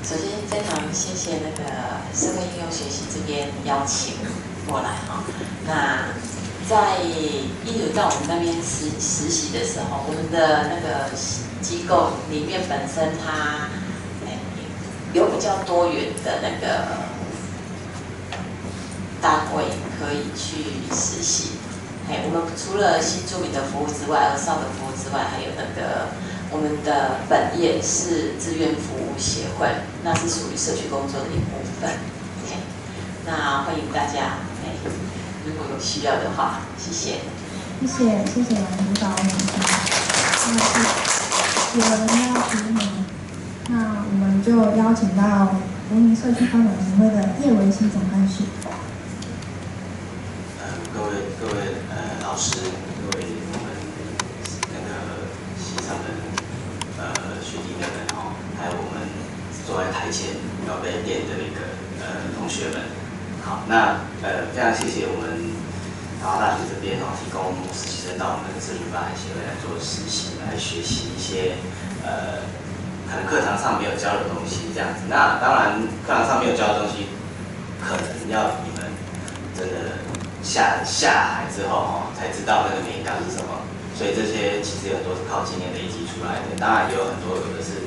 首先非常谢谢那个社会应用学习这边邀请过来哈。那在我们那边实习的时候，我们的那个机构里面本身它有比较多元的那个单位可以去实习。我们除了新住民的服务之外，儿少的服务之外，还有那个我们的本业是志愿服务协会，那是属于社区工作的一部分。那欢迎大家，如果有需要的话，谢谢。谢谢领导我们，有人要提问，那我们就邀请到国民社区发展协会的叶维希总干事。各位老师，各位我们那个系上的学弟妹们哦，还有我们坐在台前要被练的那个同学们，好，那非常谢谢我们台湾大学这边提供实习生到我们社区发展协会来做实习，来学习一些可能课堂上没有教的东西这样子。那当然课堂上没有教的东西，可能要你们真的下海之后才知道那个美感是什么。所以这些其实有很多是靠经验累积出来的，当然也有很多有的是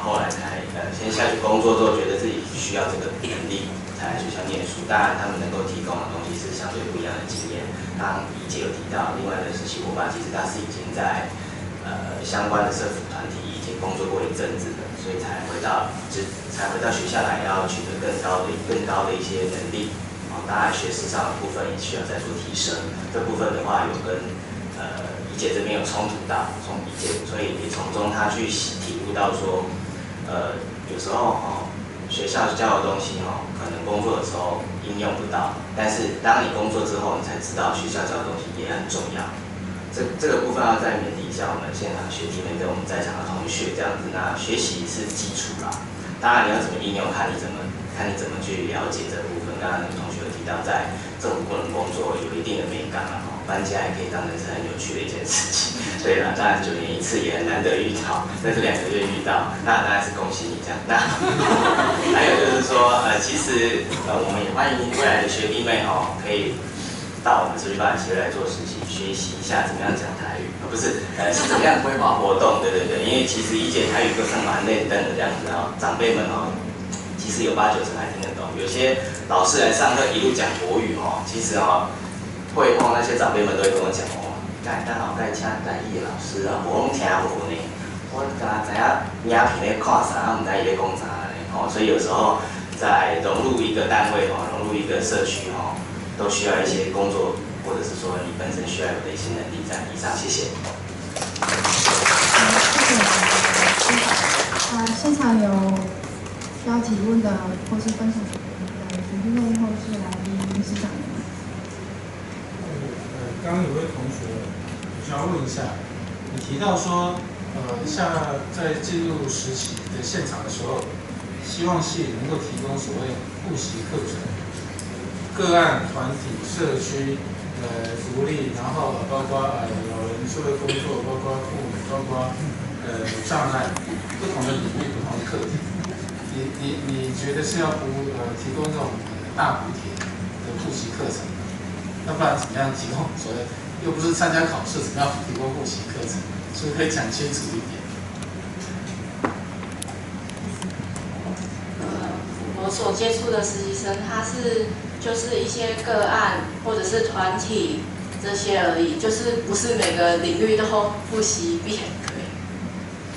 后来才先下去工作之后，觉得自己需要这个能力才来学校念书。当然他们能够提供的东西是相对不一样的经验。刚怡姐有提到，另外的实习伙伴其实他是已经在相关的社服团体已经工作过一阵子的，所以才回到学校来，要取得更高的一些能力。当然学识上的部分也需要再做提升。这部分的话有跟怡姐这边有冲突到，怡姐，所以也从中她去体悟到说，有时候学校教的东西可能工作的时候应用不到，但是当你工作之后，你才知道学校教的东西也很重要。这个部分要再勉励一下我们现场学弟妹跟我们在场的同学，这样子。那学习是基础啦，当然你要怎么应用，看你怎么去了解这部分。刚刚有同学有提到，在政府部门工作有一定的美感嘛，搬家也可以当成是很有趣的一件事情。对啦，当然9年一次也很难得遇到，但是2个月遇到，那当然是恭喜你这样。那还有就是说，其实我们也欢迎未来的学弟妹可以到我们社区发展协会来做实习，学习一下怎么样讲台语，不是是怎么样规划活动，对。因为其实一节台语课上蛮认真的这样子长辈们其实有8、9成还听得懂。有些老师来上课一路讲国语其实会那些长辈们都会跟我讲咱后盖请台语的老师我拢听无呢，我敢知影影片咧看啥，唔知伊咧讲啥咧所以有时候在融入一个单位融入一个社区都需要一些工作，或者是说你本身需要有的一些能力在。以上，谢谢。现场有需要提问的或是分享的学弟妹或是来宾理事长。刚刚有位同学，我想要问一下，你提到说，像在进入实习的现场的时候，希望系能够提供所谓复习课程。个案、团体、社区、福利，然后包括老人社会工作，包括父母，包括障碍，不同的领域、不同的课题。你觉得是要提供这种大补贴的复习课程，要不然怎么样提供所谓又不是参加考试，怎么样提供复习课程？是不是可以讲清楚一点？我所接触的实习生，他就是一些个案或者是团体这些而已，就是不是每个领域都复习一遍，对，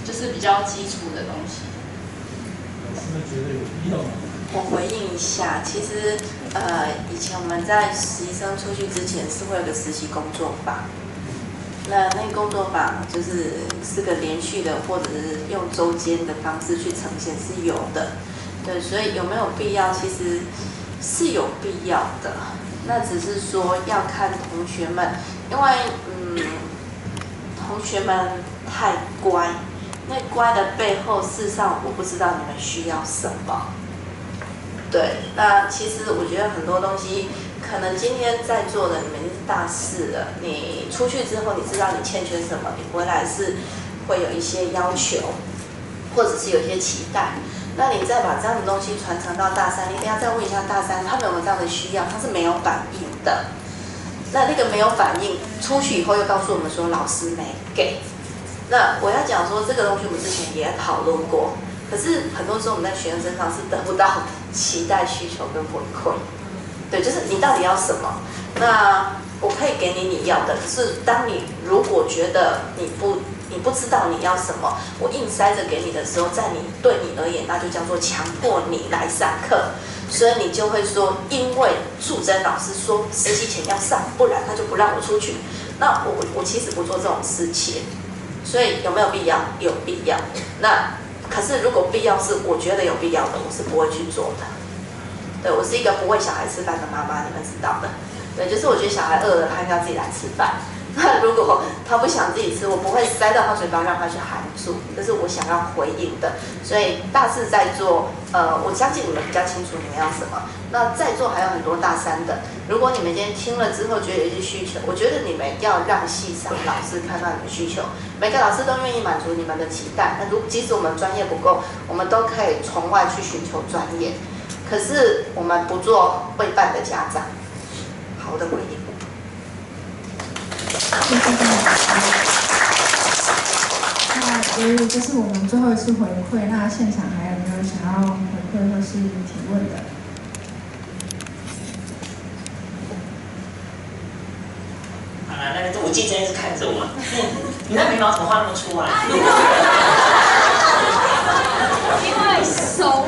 就是比较基础的东西。老师们觉得有必要吗？我回应一下，其实以前我们在实习生出去之前是会有个实习工作坊，那工作坊是个连续的，或者是用周间的方式去呈现是有的。对，所以有没有必要？其实是有必要的。那只是说要看同学们，因为同学们太乖，那乖的背后，事实上我不知道你们需要什么。对，那其实我觉得很多东西，可能今天在座的你们已经是大四了，你出去之后，你知道你欠缺什么，你回来是会有一些要求，或者是有一些期待。那你再把这样的东西传承到大三，你等一下再问一下大三，他们有没有这样的需要？他是没有反应的。那个没有反应，出去以后又告诉我们说老师没给。那我要讲说这个东西我们之前也讨论过，可是很多时候我们在学生身上是得不到期待、需求跟回馈。对，就是你到底要什么？那我可以给你你要的，可是当你如果觉得你不知道你要什么，我硬塞着给你的时候，对你而言，那就叫做强迫你来上课。所以你就会说，因为素贞老师说实习前要上，不然他就不让我出去。那我其实不做这种事情，所以有没有必要？有必要。那可是如果必要是我觉得有必要的，我是不会去做的。对，我是一个不喂小孩吃饭的妈妈，你们知道的。对，就是我觉得小孩饿了，他应该自己来吃饭。那如果他不想自己吃，我不会塞到他嘴巴让他去含住，这是我想要回应的。所以大四在做，我相信你们比较清楚你们要什么。那在座还有很多大三的，如果你们今天听了之后觉得有一些需求，我觉得你们要让系上老师看到你们需求，每个老师都愿意满足你们的期待。那即使我们专业不够，我们都可以从外去寻求专业。可是我们不做会办的家长，好的回应。谢谢大家。那由于这是我们最后一次回馈，那现场还有没有想要回馈或是提问的？好了，那个吴继真一直看着我，你那眉毛怎么画那么粗啊？因为手。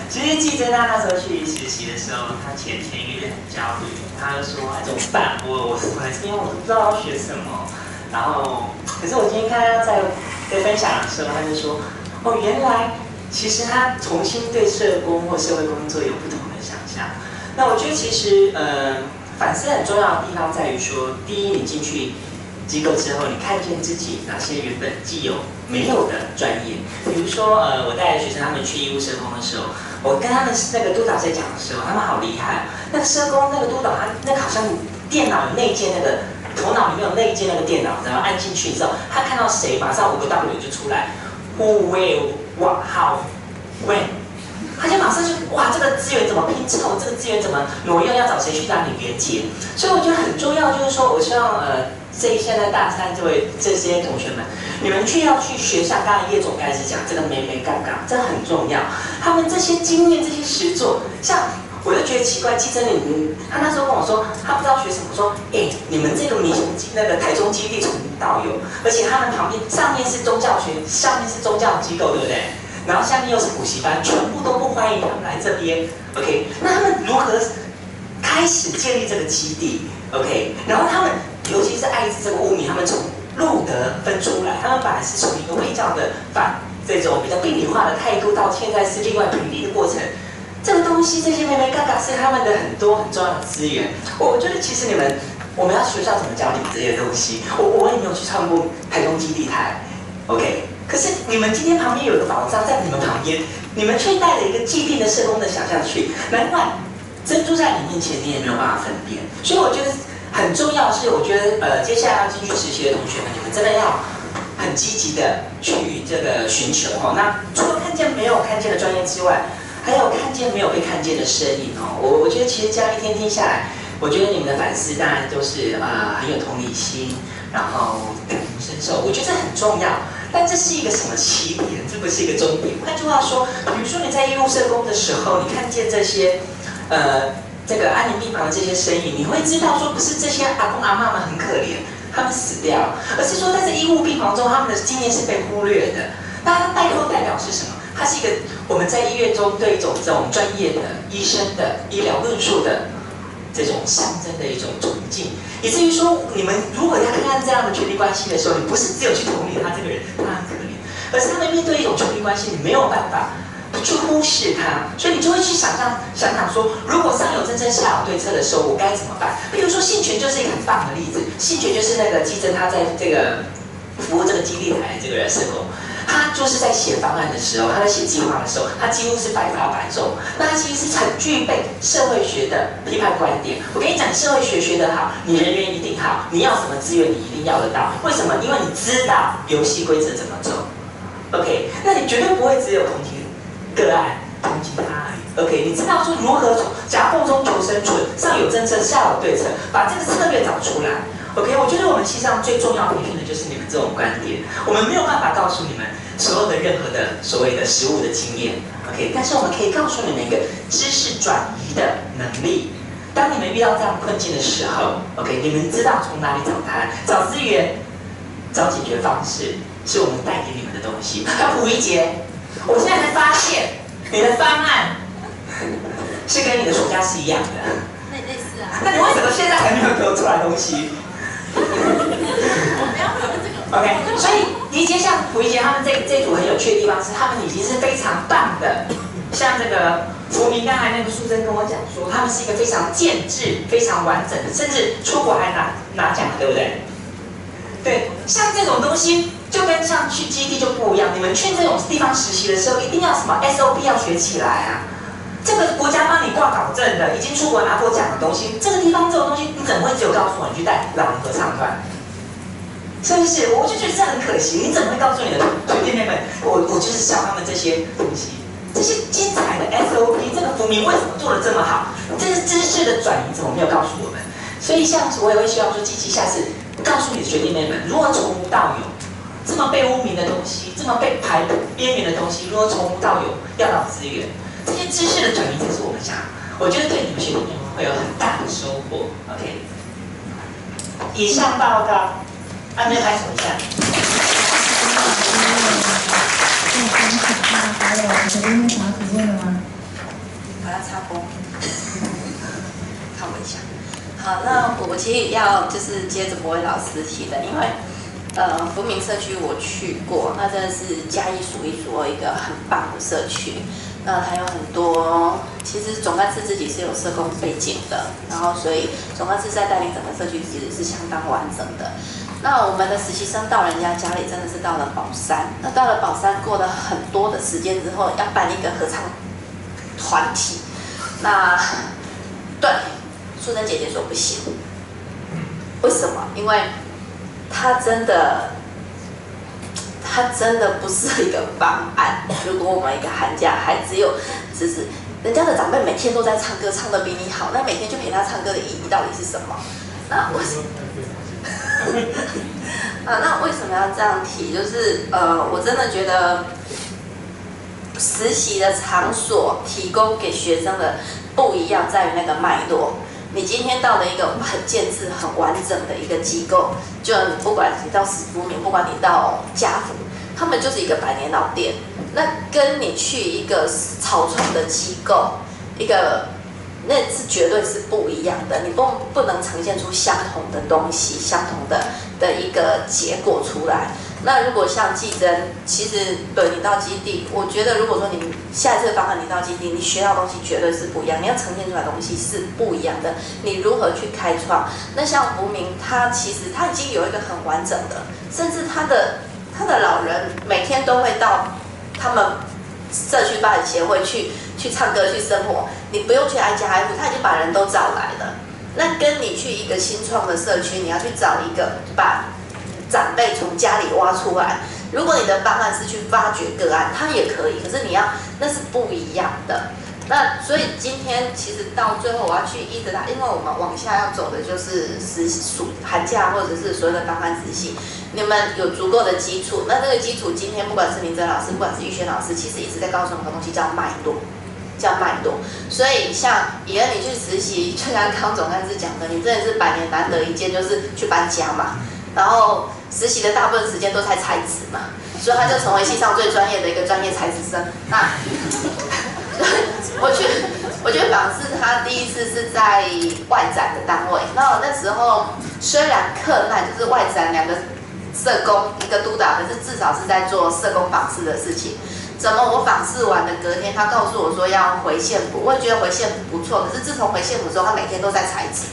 其实季真他那时候去实习的时候，他前一个月很焦虑，他就说：“哎，怎么办？我来这边我都不知道要学什么。”然后，可是我今天看他在分享的时候，他就说：“哦，原来其实他重新对社工或社会工作有不同的想象。”那我觉得其实反思很重要的地方在于说，第一，你进去机构之后，你看见自己哪些原本既有没有的专业，比如说我带学生他们去义务社工的时候。我跟他们那个督导在讲的时候，他们好厉害。那个社工那个督导，他那个好像电脑有内建那个头脑里面有内建那个电脑，然后按进去之后，他看到谁，马上5个 W 就出来 ，Who will what how when， 他就马上就哇，这个资源怎么拼凑，这个资源怎么挪用，要找谁去当你连接。所以我觉得很重要，就是说，我希望现在大三这些同学们，你们要去学像刚才叶总开始讲这个眉杠杠，这很重要。他们这些经验、这些实作，像我就觉得奇怪，季真他那时候跟我说，他不知道学什么，说，你们这个那个台中基地从无到有，而且他们旁边上面是宗教学，下面是宗教机构，对不对？然后下面又是补习班，全部都不欢迎他们来这边。OK， 那他们如何开始建立这个基地 ？OK， 然后他们。尤其是艾滋这个污名，他们从路德分出来，他们本来是从一个卫教的这种比较病理化的态度，到现在是另外比例的过程。这个东西，这些妹妹嘎嘎是他们的很重要的资源。我觉得其实我们要学校怎么教你们这些东西。我也没有去唱过台中基地台 ，OK。可是你们今天旁边有一个宝藏在你们旁边，你们却带着一个既定的社工的想象去，难怪珍珠在你面前你也没有办法分辨。所以我觉得。很重要的是，我觉得接下来要进去实习的同学们，你们真的要很积极的去这个寻求哦。那除了看见没有看见的专业之外，还有看见没有被看见的身影哦。我觉得其实这样一天听下来，我觉得你们的反思当然都是很有同理心，然后感同身受，我觉得这很重要。但这是一个什么起点？这不是一个终点。换句话说，比如说你在义务社工的时候，你看见这些这个安宁病房的这些身影，你会知道说，不是这些阿公阿嬷们很可怜，他们死掉了，而是说在这医务病房中，他们的经验是被忽略的。那它代表是什么？它是一个我们在医院中对这种专业的医生的医疗论述的这种象征的一种崇敬，以至于说，你们如果要看看这样的权力关系的时候，你不是只有去同理他这个人，他很可怜，而是他们面对一种权力关系，你没有办法。去忽视它，所以你就会去想说，如果上有政策下有对策的时候，我该怎么办？比如说性权就是一个很棒的例子，性权就是那个季真他在这个服务这个基地台这个社工，他就是在写方案的时候，他在写计划的时候，他几乎是100发100中，那他其实是很具备社会学的批判观点。我跟你讲，社会学学得好，你人缘一定好，你要什么资源你一定要得到。为什么？因为你知道游戏规则怎么走。OK， 那你绝对不会只有同情。个案，同情他而已。OK， 你知道说如何从夹缝中求生存，上有政策，下有对策，把这个策略找出来。OK， 我觉得我们系上最重要培训的就是你们这种观点。我们没有办法告诉你们所有的任何的所谓的实务的经验。OK， 但是我们可以告诉你们一个知识转移的能力。当你们遇到这样困境的时候 ，OK， 你们知道从哪里找答案、找资源、找解决方式，是我们带给你们的东西。要补一节，我现在才发现你的方案是跟你的暑假是一样的。类似啊。那你为什么现在还没有给我出来东西？OK， 所以迪杰像溥仪杰他们这组很有趣的地方是，他们已经是非常棒的。像这个福明刚才那个淑珍跟我讲说，他们是一个非常建制、非常完整的，甚至出国还拿奖，对不对？对，像这种东西就跟像去基地就不一样。你们去这种地方实习的时候，一定要什么 SOP 要学起来啊。这个国家帮你挂保证的，已经出国拿过奖的东西，这个地方这种东西，你怎么会只有告诉我你去带老人合唱团？是不是？我就觉得这很可惜。你怎么会告诉你的学弟妹们，我就是教他们这些东西，这些精彩的 SOP， 这个福明为什么做得这么好？这是知识的转移，怎么没有告诉我们？所以像我也会希望说，积极下次告诉你的学弟妹们，如何从无到有，这么被污名的东西，这么被排边缘的东西，如何从无到有要到资源，这些知识的转移才是我们想，我觉得对你们学弟妹们会有很大的收获。OK， 以上报告。按键拍手一下。还有学弟妹想要提问的吗？我要插播，看我一下。好，那我其实要就是接着博伟老师提的，因为福明社区我去过，那真的是嘉义数一数二一个很棒的社区。那还有很多，其实总干事自己是有社工背景的，然后所以总干事在带领整个社区其实是相当完整的。那我们的实习生到人家家里真的是到了宝山，那到了宝山过了很多的时间之后，要办一个合唱团体，那对淑珍姐姐说不行，为什么？因为她真的不是一个方案。如果我们一个寒假还只是人家的长辈每天都在唱歌，唱得比你好，那每天就陪他唱歌的意义到底是什么？那为什么？那为什么要这样提？就是我真的觉得实习的场所提供给学生的不一样，在于那个脉络。你今天到了一个很建制、很完整的一个机构，就不管你到史福明，不管你到家福，他们就是一个百年老店。那跟你去一个草创的机构，那是绝对是不一样的。你不能呈现出相同的东西，相同的一个结果出来。那如果像技侦，其实对你到基地，我觉得如果说你下一次的方案你到基地，你学到的东西绝对是不一样，你要呈现出来的东西是不一样的。你如何去开创？那像福明，他其实他已经有一个很完整的，甚至他的老人每天都会到他们社区发展协会去唱歌去生活，你不用去挨家挨户，他已经把人都找来了。那跟你去一个新创的社区，你要去找一个把长辈从家里挖出来。如果你的方案是去发掘个案，它也可以，可是那是不一样的。那所以今天其实到最后我要去一直打，因为我们往下要走的就是寒假或者是所有的方案实习，你们有足够的基础。那这个基础今天不管是明哲老师，不管是玉轩老师，其实一直在告诉我们的东西叫脉络。所以像以恩你去实习，就像刚总干事讲的，你真的是百年难得一见，就是去搬家嘛。然后实习的大部分时间都在材质嘛，所以他就成为系上最专业的一个专业材质生。那我去访视他第一次是在外展的单位，那时候虽然克难就是外展2个社工1个督导，可是至少是在做社工访视的事情。怎么我访视完的隔天，他告诉我说要回县府，我也觉得回县府不错，可是自从回县府之后，他每天都在裁纸。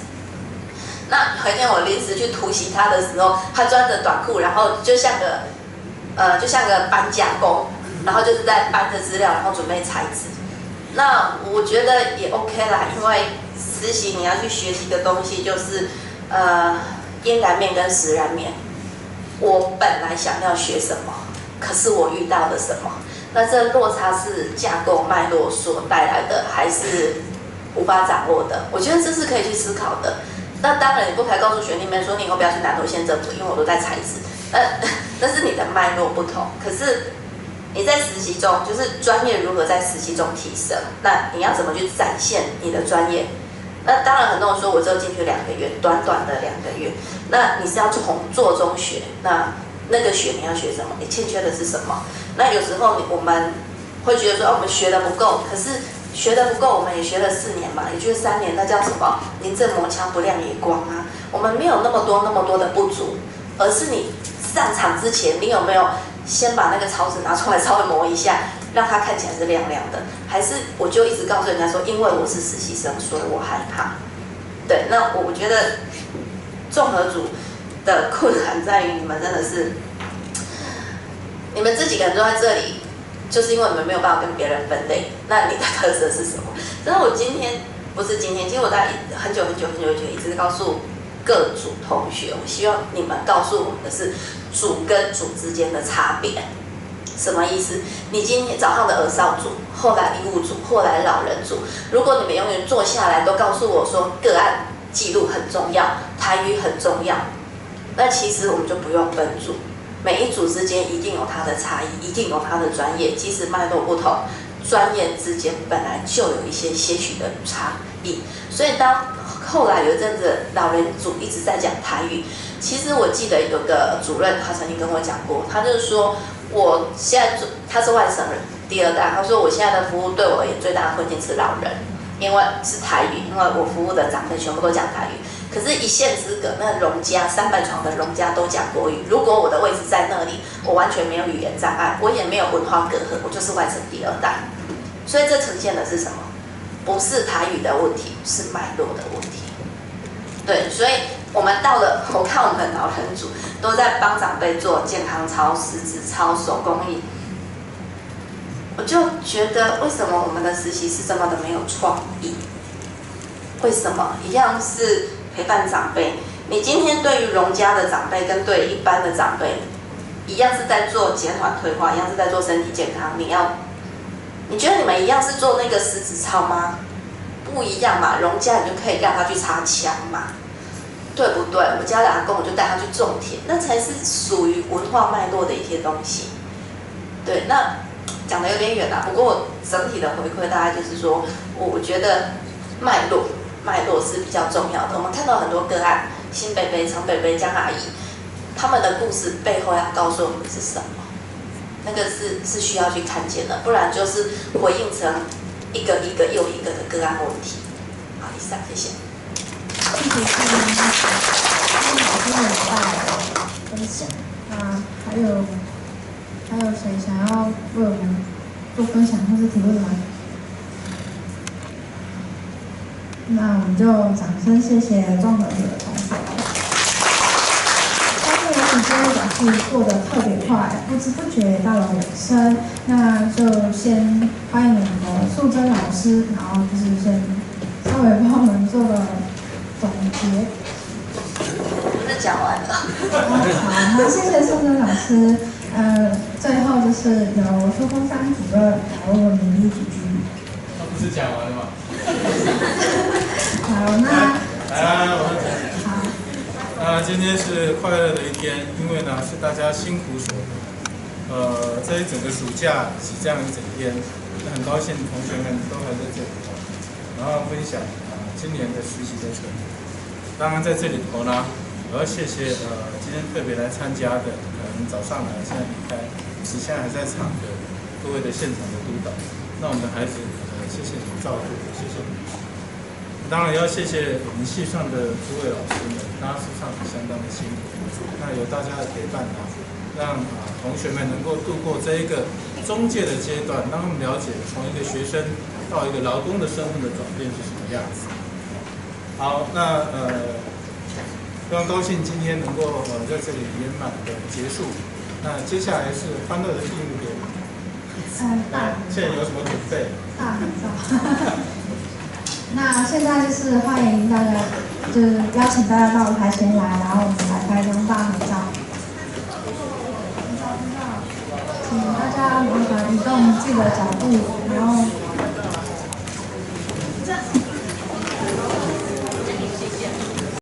那有一天我临时去突袭他的时候，他穿着短裤，然后就像个搬家工，然后就是在搬着资料，然后准备裁纸。那我觉得也 OK 啦，因为实习你要去学习的东西就是阴然面跟实然面。我本来想要学什么，可是我遇到了什么。那这落差是架构脉络所带来的，还是无法掌握的？我觉得这是可以去思考的。那当然，你不可以告诉学弟妹说你以后不要去南投县政府，因为我都在材质。那是你的脉络不同。可是你在实习中，就是专业如何在实习中提升，那你要怎么去展现你的专业？那当然，很多人说我只有进去2个月，短短的2个月，那你是要从做中学，那个学你要学什么？你欠缺的是什么？那有时候我们会觉得说，我们学的不够，可是学的不够，我们也学了4年嘛，也就是3年，那叫什么？临阵磨枪，不亮也光啊。我们没有那么多的不足，而是你上场之前，你有没有先把那个草纸拿出来稍微磨一下，让它看起来是亮亮的？还是我就一直告诉人家说，因为我是实习生，所以我害怕。对，那我觉得综合组的困难在于你们真的是，你们这几个人都在这里，就是因为你们没有办法跟别人分类。那你的特色是什么？所以我今天不是今天，其实我在很久以前一直告诉各组同学，我希望你们告诉我们的是组跟组之间的差别。什么意思？你今天早上的儿少组，后来医务组，后来老人组，如果你们永远坐下来都告诉我说个案记录很重要，台语很重要，那其实我们就不用分组，每一组之间一定有它的差异，一定有它的专业，即使脉络不同，专业之间本来就有一些些许的差异。所以当后来有一阵子老人组一直在讲台语，其实我记得有个主任他曾经跟我讲过，他就是说我现在他是外省人第2代，他说我现在的服务对我而言最大的困境是老人，因为是台语，因为我服务的长辈全部都讲台语。可是，一线之隔，那荣家300床的荣家都讲国语。如果我的位置在那里，我完全没有语言障碍，我也没有文化隔阂，我就是外省第2代。所以这呈现的是什么？不是台语的问题，是脉络的问题。对，所以我们到了，我看我们老人组都在帮长辈做健康操、食指操、手工艺，我就觉得为什么我们的实习是这么的没有创意？为什么一样是陪伴长辈？你今天对于荣家的长辈跟对一般的长辈，一样是在做减缓退化，一样是在做身体健康。你觉得你们一样是做那个食指操吗？不一样嘛，荣家你就可以让他去插枪嘛，对不对？我家的阿公我就带他去种田，那才是属于文化脉络的一些东西。对，那讲得有点远啦，不过我整体的回馈大概就是说，我觉得脉络是比较重要的。我们看到很多个案，新北北、陈北北、江阿姨，他们的故事背后要告诉我们是什么？那个是需要去看见的，不然就是回应成一个又一个的个案问题。好，以上，谢谢。谢谢今天老师很大的分享。那还有谁想要为我们做分享或是提问吗？那我们就掌声谢谢综合组的同学。相信我们今天讲是做的特别快，不知不觉到了尾声。那就先欢迎我们的素贞老师，然后就是先稍微帮我们做个总结。是讲完了。好，那谢谢素贞老师。最后就是由苏峰山主任来为我们勉励几句。他不是讲完了吗？好，那我好。今天是快乐的一天，因为呢是大家辛苦所得。这一整个暑假挤这样一整天，很高兴同学们都还在这里，然后分享今年的实习的成果。当然在这里头呢，我要谢谢今天特别来参加的，可能早上来现在离开，现在还在场的各位的现场的督导，那我们的孩子谢谢你们照顾，谢谢你们。当然要谢谢我们系上的诸位老师们，大家事实上相当的辛苦。那有大家的陪伴让同学们能够度过这一个中介的阶段，让他们了解从一个学生到一个劳工的身份的转变是什么样子。好，那非常高兴今天能够在这里圆满的结束。那接下来是欢乐的第5点。现在有什么准备？大合照。那现在就是欢迎大家，就是邀请大家到舞台前来，然后我们来拍张大合照。请大家。大家麻烦移动自己的脚步，然后